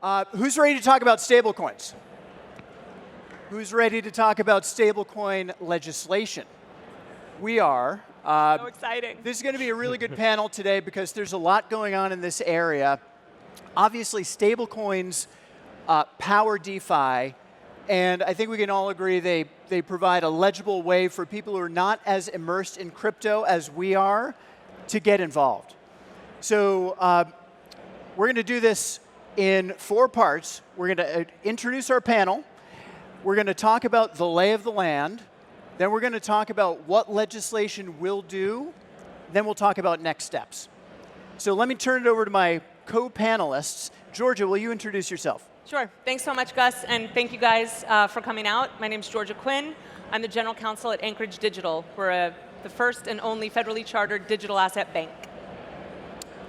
Who's ready to talk about stablecoins? Who's ready to talk about stablecoin legislation? We are. So exciting. This is going to be a really good panel today because there's a lot going on in this area. Obviously, stablecoins power DeFi, and I think we can all agree they provide a legible way for people who are not as immersed in crypto as we are to get involved. So we're going to do this in 4 parts. We're going to introduce our panel. We're going to talk about the lay of the land. Then we're going to talk about what legislation will do. Then we'll talk about next steps. So let me turn it over to my co-panelists. Georgia, will you introduce yourself? Sure. Thanks so much, Gus, and thank you guys for coming out. My name is Georgia Quinn. I'm the General Counsel at Anchorage Digital. We're the first and only federally chartered digital asset bank.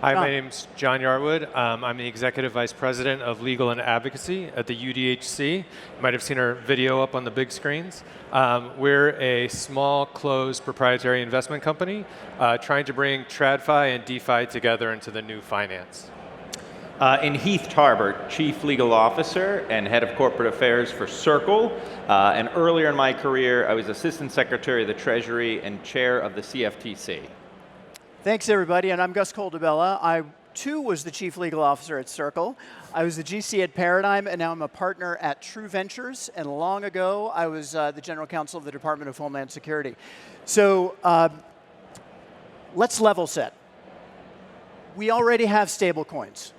Hi, my name's John Yarwood. I'm the Executive Vice President of Legal and Advocacy at the UDHC. You might have seen our video up on the big screens. We're a small, closed, proprietary investment company trying to bring TradFi and DeFi together into the new finance. And Heath Tarbert, Chief Legal Officer and Head of Corporate Affairs for Circle. And earlier in my career, I was Assistant Secretary of the Treasury and Chair of the CFTC. Thanks, everybody. And I'm Gus Coldabella. I, too, was the Chief Legal Officer at Circle. I was the GC at Paradigm, and now I'm a partner at True Ventures. And long ago, I was the General Counsel of the Department of Homeland Security. So let's level set. We already have stablecoins.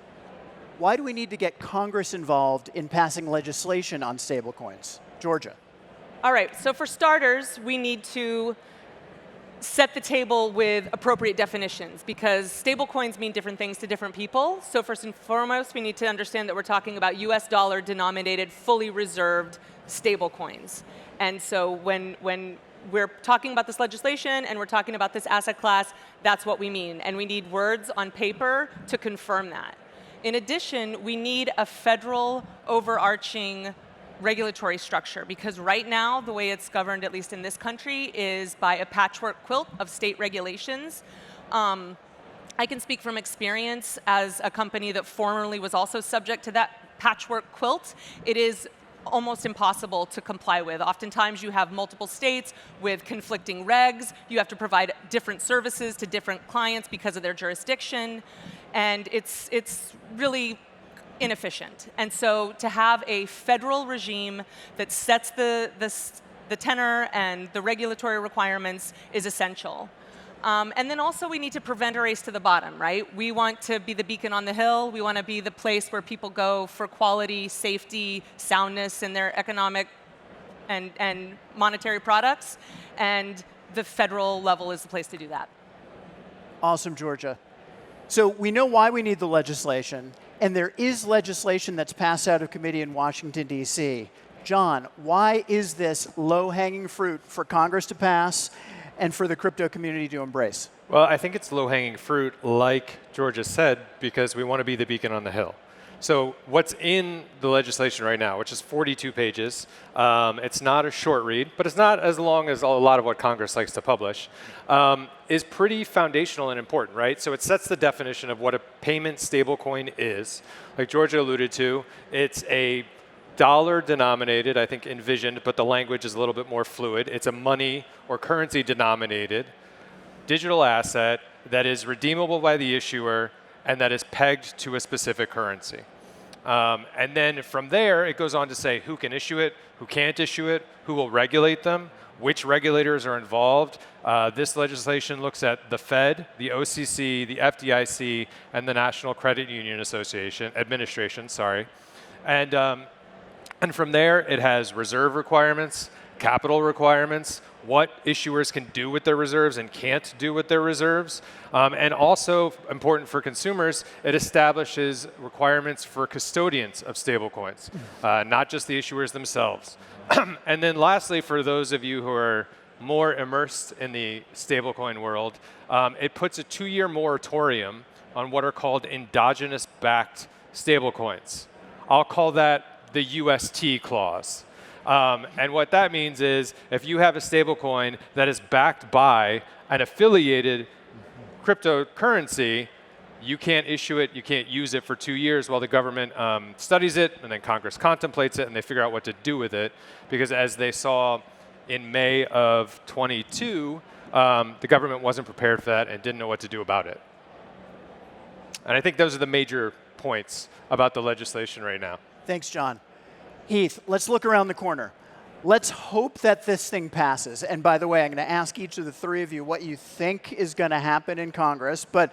Why do we need to get Congress involved in passing legislation on stablecoins? Georgia. All right. So for starters, we need to set the table with appropriate definitions, because stablecoins mean different things to different people. So first and foremost, we need to understand that we're talking about US dollar denominated, fully reserved stablecoins. And so when we're talking about this legislation and we're talking about this asset class, that's what we mean. And we need words on paper to confirm that. In addition, we need a federal overarching regulatory structure, because right now, the way it's governed, at least in this country, is by a patchwork quilt of state regulations. I can speak from experience as a company that formerly was also subject to that patchwork quilt. It is almost impossible to comply with. Oftentimes, you have multiple states with conflicting regs. You have to provide different services to different clients because of their jurisdiction. And it's really inefficient. And so to have a federal regime that sets the tenor and the regulatory requirements is essential. And then also we need to prevent a race to the bottom, right? We want to be the beacon on the hill. We want to be the place where people go for quality, safety, soundness in their economic and monetary products. And the federal level is the place to do that. Awesome, Georgia. So we know why we need the legislation. And there is legislation that's passed out of committee in Washington, D.C. John, why is this low-hanging fruit for Congress to pass and for the crypto community to embrace? Well, I think it's low-hanging fruit, like Georgia said, because we want to be the beacon on the hill. So what's in the legislation right now, which is 42 pages, it's not a short read, but it's not as long as a lot of what Congress likes to publish, is pretty foundational and important, right? So it sets the definition of what a payment stablecoin is. Like Georgia alluded to, it's a dollar-denominated, I think envisioned, but the language is a little bit more fluid. It's a money or currency-denominated digital asset that is redeemable by the issuer and that is pegged to a specific currency. And then from there, it goes on to say who can issue it, who can't issue it, who will regulate them, which regulators are involved. This legislation looks at the Fed, the OCC, the FDIC, and the National Credit Union Administration. And from there, it has reserve requirements, capital requirements, what issuers can do with their reserves and can't do with their reserves. And also, important for consumers, it establishes requirements for custodians of stablecoins, not just the issuers themselves. And then lastly, for those of you who are more immersed in the stablecoin world, it puts a 2-year moratorium on what are called endogenous-backed stablecoins. I'll call that the UST clause. And what that means is if you have a stablecoin that is backed by an affiliated cryptocurrency, you can't issue it, you can't use it for 2 years while the government studies it, and then Congress contemplates it, and they figure out what to do with it. Because as they saw in May of 22, the government wasn't prepared for that and didn't know what to do about it. And I think those are the major points about the legislation right now. Thanks, John. Heath, let's look around the corner. Let's hope that this thing passes. And by the way, I'm going to ask each of the three of you what you think is going to happen in Congress. But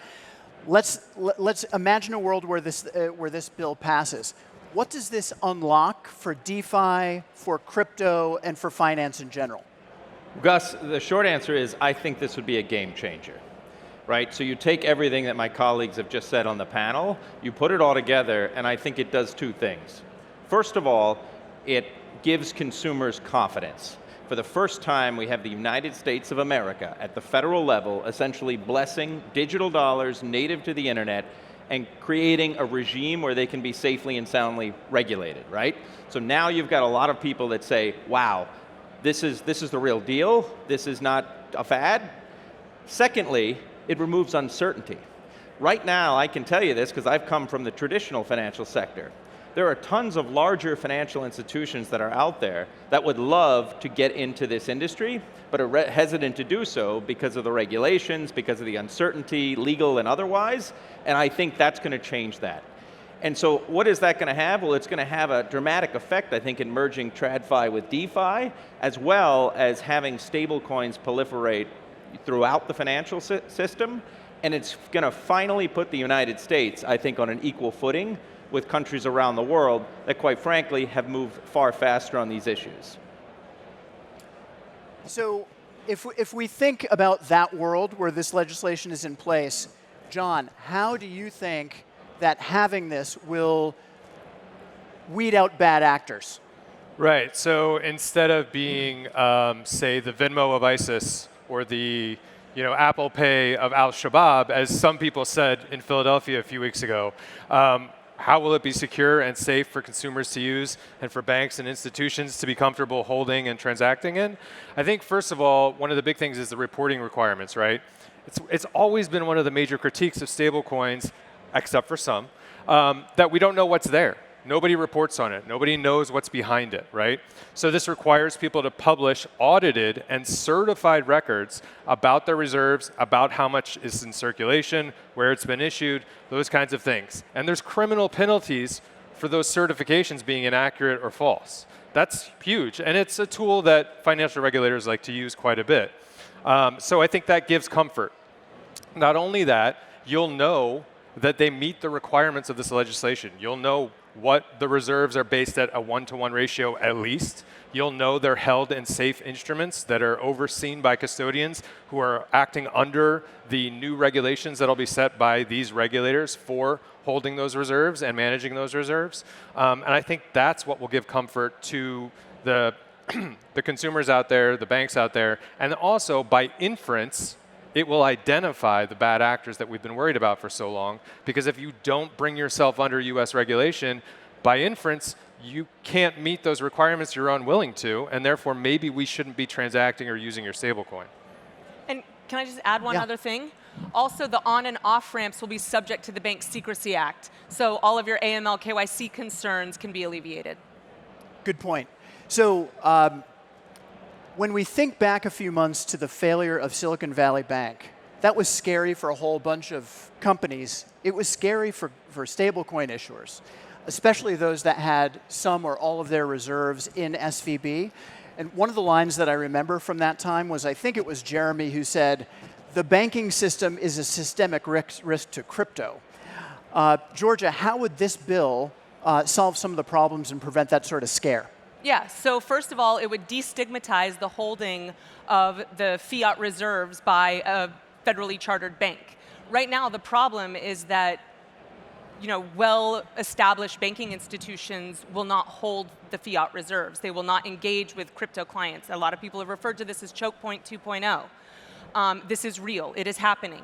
let's imagine a world where this bill passes. What does this unlock for DeFi, for crypto, and for finance in general? Gus, the short answer is I think this would be a game changer. Right? So you take everything that my colleagues have just said on the panel, you put it all together, and I think it does two things. First of all, it gives consumers confidence. For the first time, we have the United States of America at the federal level essentially blessing digital dollars native to the internet and creating a regime where they can be safely and soundly regulated, right? So now you've got a lot of people that say, wow, this is the real deal, this is not a fad. Secondly, it removes uncertainty. Right now, I can tell you this because I've come from the traditional financial sector. There are tons of larger financial institutions that are out there that would love to get into this industry, but are hesitant to do so because of the regulations, because of the uncertainty, legal and otherwise, and I think that's going to change that. And so what is that going to have? Well, it's going to have a dramatic effect, I think, in merging TradFi with DeFi, as well as having stablecoins proliferate throughout the financial system, and it's going to finally put the United States, I think, on an equal footing with countries around the world that, quite frankly, have moved far faster on these issues. So if we think about that world where this legislation is in place, John, how do you think that having this will weed out bad actors? Right, so instead of being, say, the Venmo of ISIS or the Apple Pay of Al-Shabaab, as some people said in Philadelphia a few weeks ago, how will it be secure and safe for consumers to use and for banks and institutions to be comfortable holding and transacting in? I think, first of all, one of the big things is the reporting requirements, right? It's always been one of the major critiques of stablecoins, except for some, that we don't know what's there. Nobody reports on it. Nobody knows what's behind it, right? So this requires people to publish audited and certified records about their reserves, about how much is in circulation, where it's been issued, those kinds of things. And there's criminal penalties for those certifications being inaccurate or false. That's huge, and it's a tool that financial regulators like to use quite a bit. So I think that gives comfort. Not only that, you'll know that they meet the requirements of this legislation. You'll know what the reserves are based at a 1-to-1 ratio at least. You'll know they're held in safe instruments that are overseen by custodians who are acting under the new regulations that'll be set by these regulators for holding those reserves and managing those reserves. And I think that's what will give comfort to the, the consumers out there, the banks out there, and also by inference, it will identify the bad actors that we've been worried about for so long, because if you don't bring yourself under US regulation, by inference, you can't meet those requirements you're unwilling to, and therefore maybe we shouldn't be transacting or using your stablecoin. And can I just add one other thing? Also, the on and off ramps will be subject to the Bank Secrecy Act, so all of your AML KYC concerns can be alleviated. Good point. So when we think back a few months to the failure of Silicon Valley Bank, that was scary for a whole bunch of companies. It was scary for stablecoin issuers, especially those that had some or all of their reserves in SVB. And one of the lines that I remember from that time was, I think it was Jeremy who said, the banking system is a systemic risk to crypto. Georgia, how would this bill solve some of the problems and prevent that sort of scare? Yeah, so first of all, it would destigmatize the holding of the fiat reserves by a federally chartered bank. Right now, the problem is that well-established banking institutions will not hold the fiat reserves. They will not engage with crypto clients. A lot of people have referred to this as choke point 2.0. This is real. It is happening.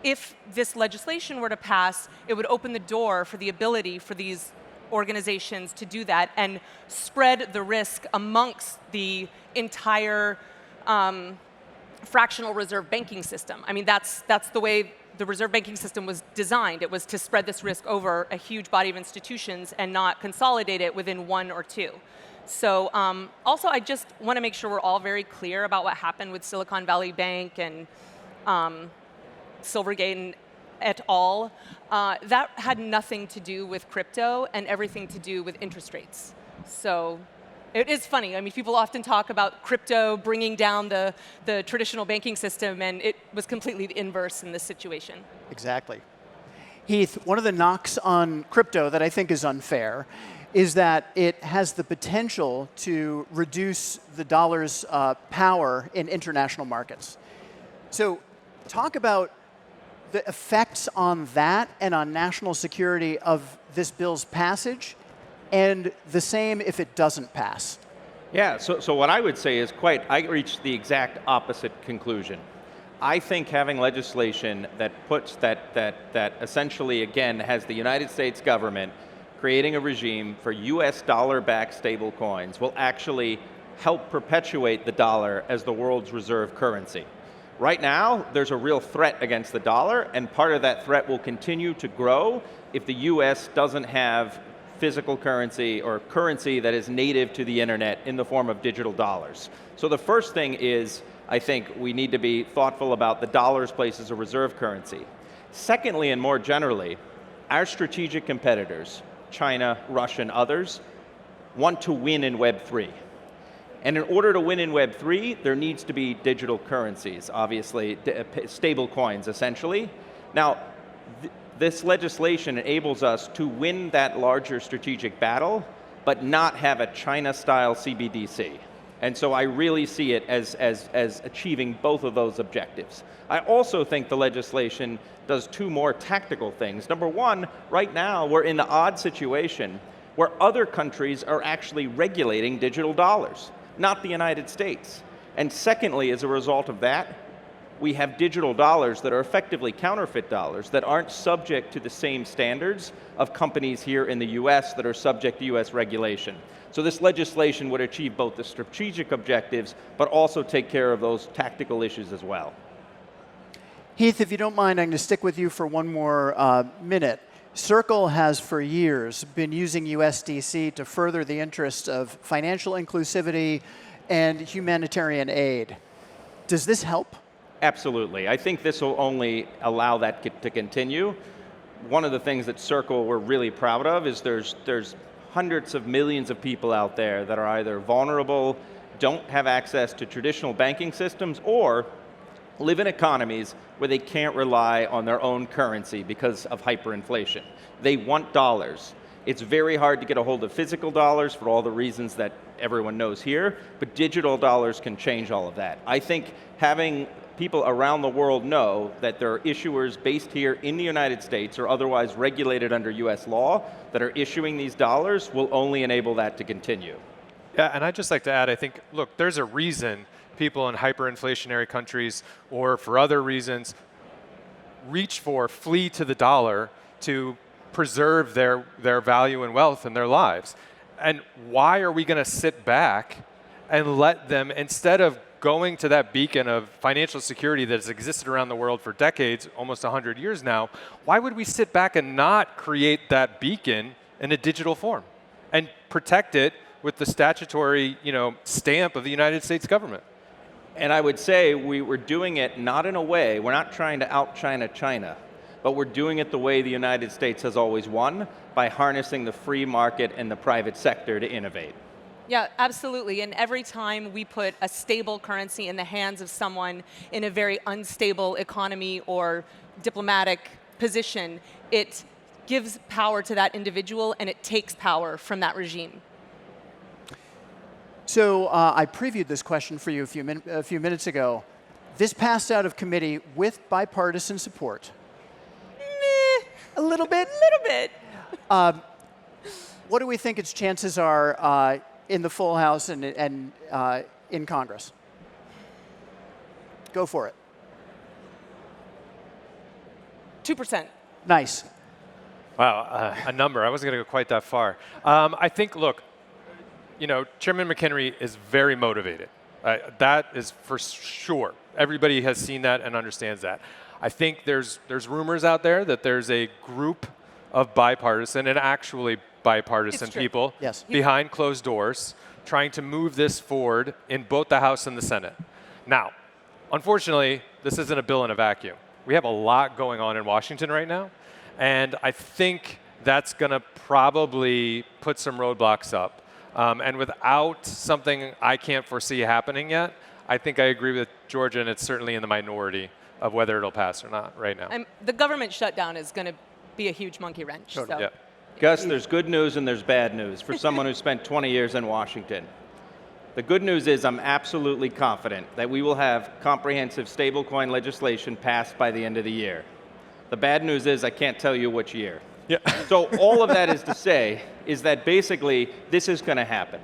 If this legislation were to pass, it would open the door for the ability for these organizations to do that and spread the risk amongst the entire fractional reserve banking system. I mean, that's the way the reserve banking system was designed. It was to spread this risk over a huge body of institutions and not consolidate it within one or two. So also, I just want to make sure we're all very clear about what happened with Silicon Valley Bank and Silvergate et al. That had nothing to do with crypto and everything to do with interest rates. So it is funny. I mean, people often talk about crypto bringing down the traditional banking system, and it was completely the inverse in this situation. Exactly. Heath, one of the knocks on crypto that I think is unfair is that it has the potential to reduce the dollar's power in international markets. So talk about the effects on that and on national security of this bill's passage, and the same if it doesn't pass. Yeah, so what I would say is I reached the exact opposite conclusion. I think having legislation that puts that essentially, again, has the United States government creating a regime for US dollar-backed stablecoins will actually help perpetuate the dollar as the world's reserve currency. Right now, there's a real threat against the dollar, and part of that threat will continue to grow if the US doesn't have physical currency or currency that is native to the internet in the form of digital dollars. So the first thing is, I think we need to be thoughtful about the dollar's place as a reserve currency. Secondly, and more generally, our strategic competitors, China, Russia, and others, want to win in Web3. And in order to win in Web3, there needs to be digital currencies, obviously, stable coins, essentially. Now, this legislation enables us to win that larger strategic battle, but not have a China-style CBDC. And so I really see it as achieving both of those objectives. I also think the legislation does two more tactical things. Number one, right now we're in the odd situation where other countries are actually regulating digital dollars, not the United States. And secondly, as a result of that, we have digital dollars that are effectively counterfeit dollars that aren't subject to the same standards of companies here in the US that are subject to US regulation. So this legislation would achieve both the strategic objectives, but also take care of those tactical issues as well. Heath, if you don't mind, I'm going to stick with you for one more minute. Circle has for years been using USDC to further the interests of financial inclusivity and humanitarian aid. Does this help? Absolutely. I think this will only allow that to continue. One of the things that Circle we're really proud of is there's hundreds of millions of people out there that are either vulnerable, don't have access to traditional banking systems, or live in economies where they can't rely on their own currency because of hyperinflation. They want dollars. It's very hard to get a hold of physical dollars for all the reasons that everyone knows here, but digital dollars can change all of that. I think having people around the world know that there are issuers based here in the United States or otherwise regulated under US law that are issuing these dollars will only enable that to continue. Yeah, and I'd just like to add, I think, look, there's a reason people in hyperinflationary countries or for other reasons flee to the dollar to preserve their value and wealth in their lives. And why are we going to sit back and let them, instead of going to that beacon of financial security that has existed around the world for decades, almost 100 years now, why would we sit back and not create that beacon in a digital form and protect it with the statutory, stamp of the United States government? And I would say we were doing it not in a way, we're not trying to out-China China, but we're doing it the way the United States has always won, by harnessing the free market and the private sector to innovate. Yeah, absolutely. And every time we put a stable currency in the hands of someone in a very unstable economy or diplomatic position, it gives power to that individual and it takes power from that regime. So I previewed this question for you a few minutes ago. This passed out of committee with bipartisan support. A little bit? A little bit. What do we think its chances are in the full House and in Congress? Go for it. 2%. Nice. Wow, a number. I wasn't going to go quite that far. I think, look, Chairman McHenry is very motivated. That is for sure. Everybody has seen that and understands that. I think there's rumors out there that there's a group of bipartisan and actually bipartisan people Yes. behind closed doors trying to move this forward in both the House and the Senate. Now, unfortunately, this isn't a bill in a vacuum. We have a lot going on in Washington right now, and I think that's going to probably put some roadblocks up. And without something I can't foresee happening yet, I think I agree with Georgia, and it's certainly in the minority of whether it'll pass or not right now. The government shutdown is going to be a huge monkey wrench. Totally. So. Yeah. Gus, there's good news and there's bad news for someone who spent 20 years in Washington. The good news is I'm absolutely confident that we will have comprehensive stablecoin legislation passed by the end of the year. The bad news is I can't tell you which year. Yeah. So all of that is to say is that basically this is going to happen.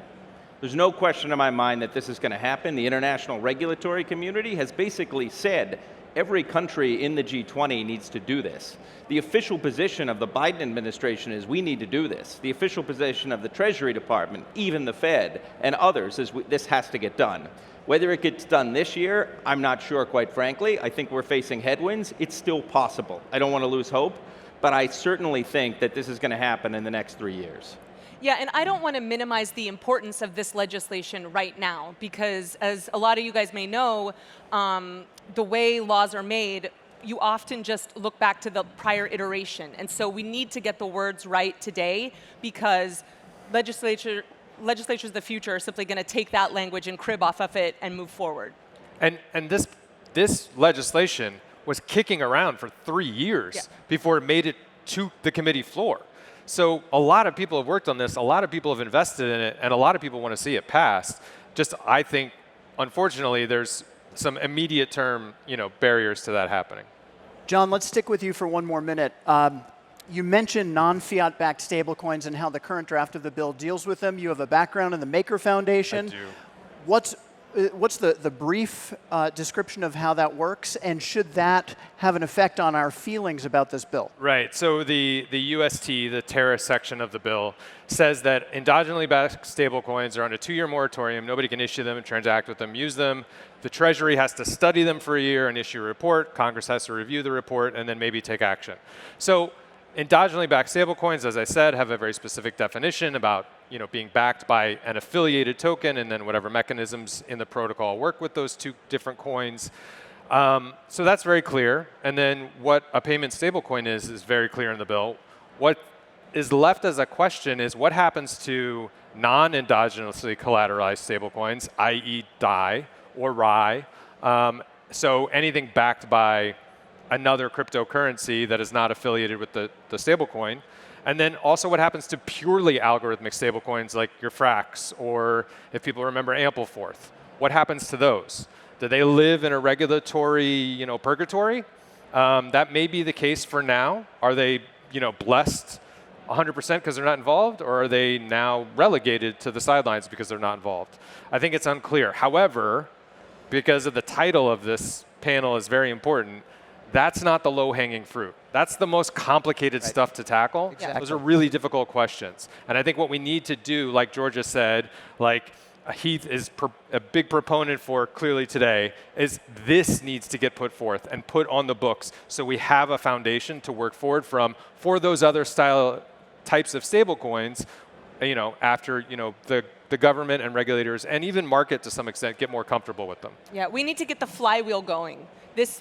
There's no question in my mind that this is going to happen. The international regulatory community has basically said every country in the G20 needs to do this. The official position of the Biden administration is we need to do this. The official position of the Treasury Department, even the Fed, and others is this has to get done. Whether it gets done this year, I'm not sure, quite frankly. I think we're facing headwinds. It's still possible. I don't want to lose hope, but I certainly think that this is going to happen in the next 3 years. Yeah, and I don't want to minimize the importance of this legislation right now, because as a lot of you guys may know, the way laws are made, you often just look back to the prior iteration. And so we need to get the words right today, because legislatures of the future are simply going to take that language and crib off of it and move forward. And this legislation was kicking around for 3 years before it made it to the committee floor. So a lot of people have worked on this, a lot of people have invested in it, and a lot of people want to see it passed. Just, I think, unfortunately, there's some immediate term, barriers to that happening. John, let's stick with you for one more minute. You mentioned non-fiat backed stablecoins and how the current draft of the bill deals with them. You have a background in the Maker Foundation. I do. What's the brief description of how that works, and should that have an effect on our feelings about this bill? Right. So the UST, the terrorist section of the bill, says that endogenously backed stablecoins are on a 2-year moratorium. Nobody can issue them, transact with them, use them. The Treasury has to study them for a year and issue a report. Congress has to review the report and then maybe take action. So endogenously backed stablecoins, as I said, have a very specific definition about being backed by an affiliated token, and then whatever mechanisms in the protocol work with those two different coins. So that's very clear. And then what a payment stablecoin is very clear in the bill. What is left as a question is what happens to non-endogenously collateralized stablecoins, i.e. DAI or RAI. So anything backed by another cryptocurrency that is not affiliated with the stablecoin. And then also what happens to purely algorithmic stablecoins like your Frax, or if people remember Ampleforth. What happens to those? Do they live in a regulatory purgatory? That may be the case for now. Are they blessed 100% because they're not involved, or are they now relegated to the sidelines because they're not involved? I think it's unclear. However, because of the title of this panel is very important, that's not the low-hanging fruit. That's the most complicated stuff to tackle. Exactly. Those are really difficult questions. And I think what we need to do, like Georgia said, like Heath is a big proponent for clearly today, is this needs to get put forth and put on the books so we have a foundation to work forward from for those other types of stablecoins, after the government and regulators and even market to some extent get more comfortable with them. Yeah, we need to get the flywheel going.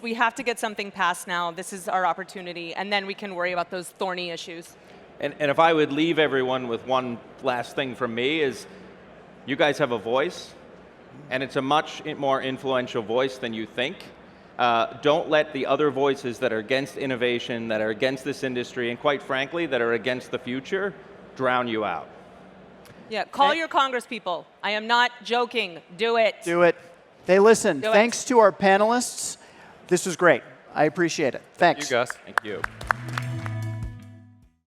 We have to get something passed now. This is our opportunity, and then we can worry about those thorny issues. And if I would leave everyone with one last thing from me is, you guys have a voice, and it's a much more influential voice than you think. Don't let the other voices that are against innovation, that are against this industry, and quite frankly, that are against the future, drown you out. Yeah, call your congresspeople. I am not joking. Do it. Do it. They listen. Do it. Thanks to our panelists. This was great. I appreciate it. Thanks. You, Gus. Thank you.